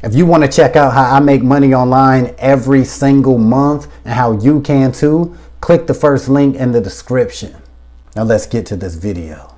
If you want to check out how I make money online every single month and how you can too, click the first link in the description. Now let's get to this video.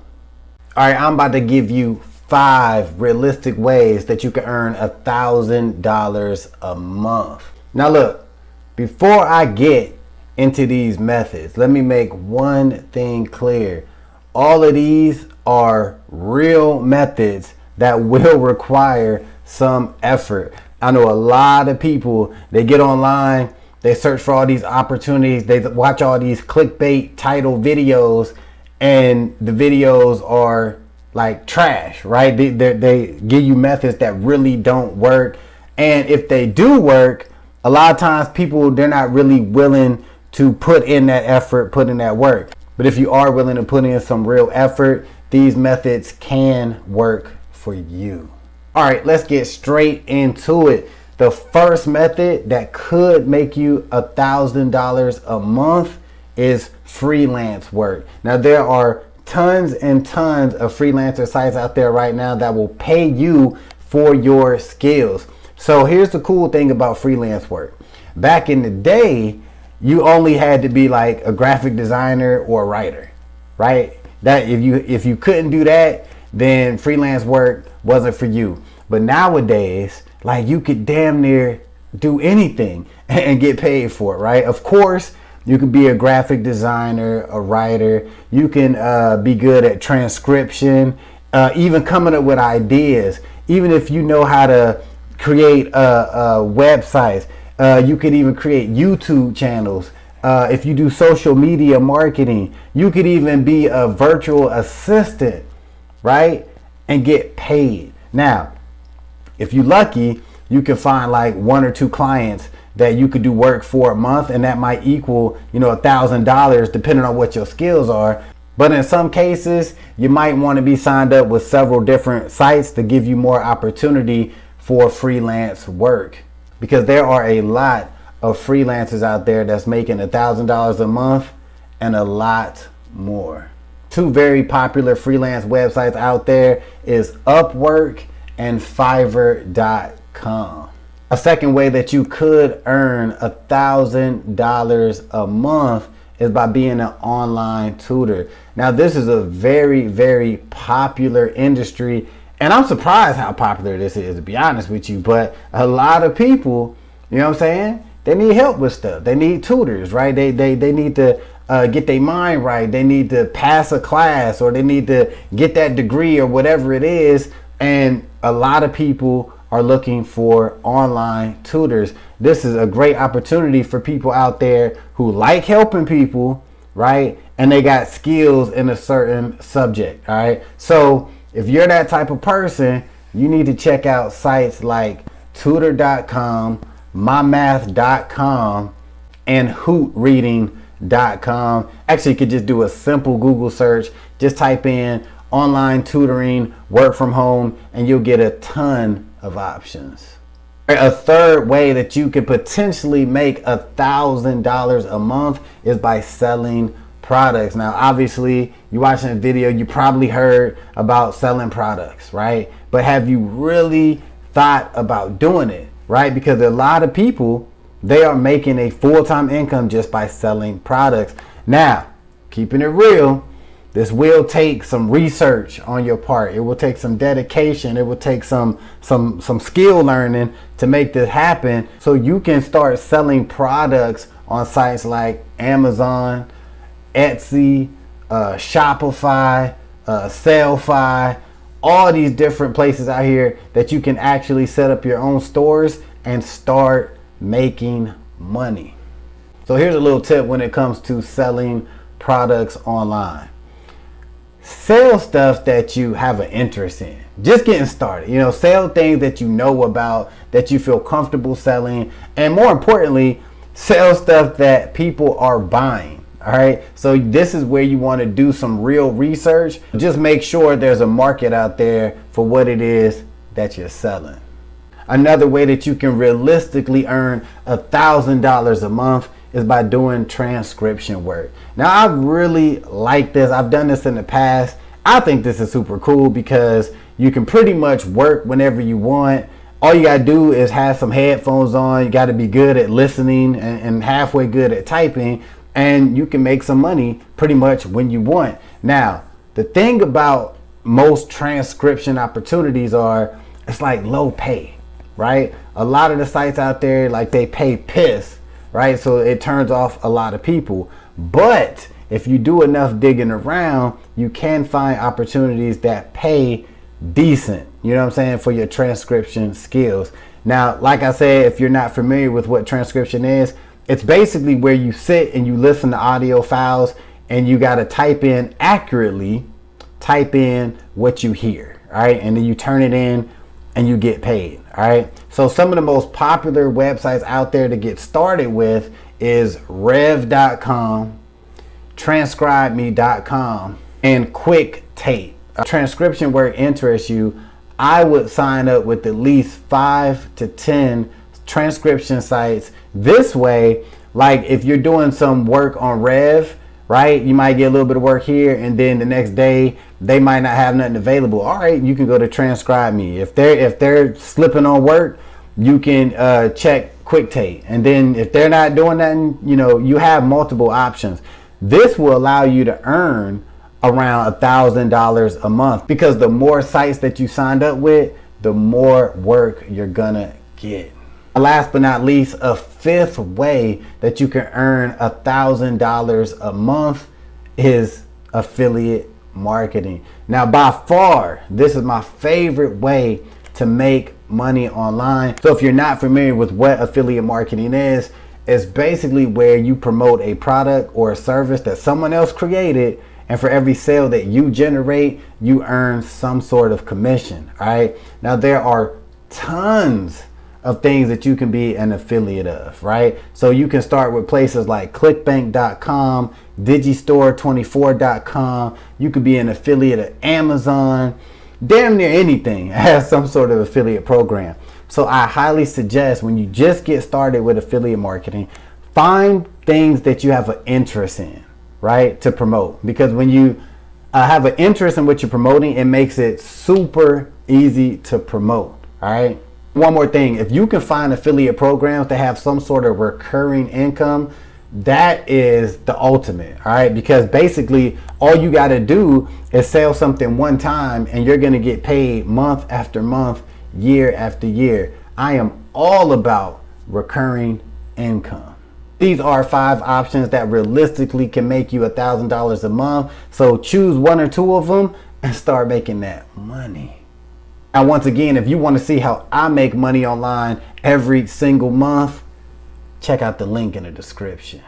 All right, I'm about to give you 5 realistic ways that you can earn $1,000 a month. Now look, before I get into these methods, let me make one thing clear. All of these are real methods that will require some effort. I know a lot of people, they get online, they search for all these opportunities, they watch all these clickbait title videos, and the videos are like trash, right? They give you methods that really don't work. And if they do work, a lot of times people, they're not really willing to put in that effort, put in that work. But if you are willing to put in some real effort, these methods can work for you. All right, let's get straight into it. The first method that could make you $1,000 a month is freelance work. Now, there are tons and tons of freelancer sites out there right now that will pay you for your skills. So here's the cool thing about freelance work. Back in the day, you only had to be like a graphic designer or a writer, right? That if you couldn't do that, then freelance work wasn't for you. But nowadays, like, you could damn near do anything and get paid for it, right? Of course, you could be a graphic designer, a writer. You can be good at transcription, even coming up with ideas. Even if you know how to create websites, you could even create YouTube channels. If you do social media marketing, you could even be a virtual assistant, right? And get paid. Now, if you're lucky, you can find like 1 or 2 clients that you could do work for a month, and that might equal, $1,000 depending on what your skills are. But in some cases, you might want to be signed up with several different sites to give you more opportunity for freelance work, because there are a lot of freelancers out there that's making $1,000 a month and a lot more. 2 very popular freelance websites out there is Upwork and Fiverr.com. A second way that you could earn $1,000 a month is by being an online tutor. Now, this is a very, very popular industry, and I'm surprised how popular this is, to be honest with you. But a lot of people, you know what I'm saying, they need help with stuff. They need tutors, right? They need to get their mind right. They need to pass a class, or they need to get that degree or whatever it is. And a lot of people are looking for online tutors. This is a great opportunity for people out there who like helping people, right? And they got skills in a certain subject, all right? So if you're that type of person, you need to check out sites like tutor.com, mymath.com, and hootreading.com. Actually, you could just do a simple Google search. Just type in online tutoring, work from home, and you'll get a ton of options. A third way that you could potentially make $1,000 a month is by selling products. Now, obviously, you watching a video, you probably heard about selling products, right? But have you really thought about doing it, right? Because a lot of people, they are making a full-time income just by selling products. Now, keeping it real, this will take some research on your part. It will take some dedication. It will take some skill learning to make this happen, so you can start selling products on sites like Amazon, Etsy, Shopify, Sellfy, all these different places out here that you can actually set up your own stores and start making money. So here's a little tip when it comes to selling products online. Sell stuff that you have an interest in. Just getting started. Sell things that you know about, that you feel comfortable selling, and more importantly, sell stuff that people are buying. All right. So this is where you want to do some real research. Just make sure there's a market out there for what it is that you're selling. Another way that you can realistically earn $1,000 a month is by doing transcription work. Now, I really like this. I've done this in the past. I think this is super cool because you can pretty much work whenever you want. All you gotta do is have some headphones on. You gotta be good at listening and halfway good at typing, and you can make some money pretty much when you want. Now, the thing about most transcription opportunities are, it's like low pay, right? A lot of the sites out there, like, they pay piss, right? So it turns off a lot of people. But if you do enough digging around, you can find opportunities that pay decent, you know what I'm saying, for your transcription skills. Now, like I said, if you're not familiar with what transcription is, it's basically where you sit and you listen to audio files and you got to type in what you hear, all right? And then you turn it in and you get paid, all right? So some of the most popular websites out there to get started with is rev.com, transcribeme.com, and QuickTape. Transcription work interests you, I would sign up with at least 5 to 10 transcription sites. This way, like, if you're doing some work on Rev, right, you might get a little bit of work here, and then the next day they might not have nothing available. All right, you can go to Transcribe Me. If they're slipping on work, you can check QuickTape. And then if they're not doing nothing, you know, you have multiple options. This will allow you to earn around $1,000 a month, because the more sites that you signed up with, the more work you're gonna get. Last but not least, a fifth way that you can earn $1,000 a month is affiliate marketing. Now, by far, this is my favorite way to make money online. So if you're not familiar with what affiliate marketing is, it's basically where you promote a product or a service that someone else created, and for every sale that you generate, you earn some sort of commission. All right. Now, there are tons of things that you can be an affiliate of, right? So you can start with places like clickbank.com, digistore24.com. You could be an affiliate of Amazon. Damn near anything has some sort of affiliate program. So I highly suggest, when you just get started with affiliate marketing, find things that you have an interest in, right, to promote. Because when you have an interest in what you're promoting, it makes it super easy to promote. All right. One more thing, if you can find affiliate programs that have some sort of recurring income, that is the ultimate. All right. Because basically all you got to do is sell something one time and you're going to get paid month after month, year after year. I am all about recurring income. These are 5 options that realistically can make you $1,000 a month. So choose 1 or 2 of them and start making that money. Now, once again, if you want to see how I make money online every single month, check out the link in the description.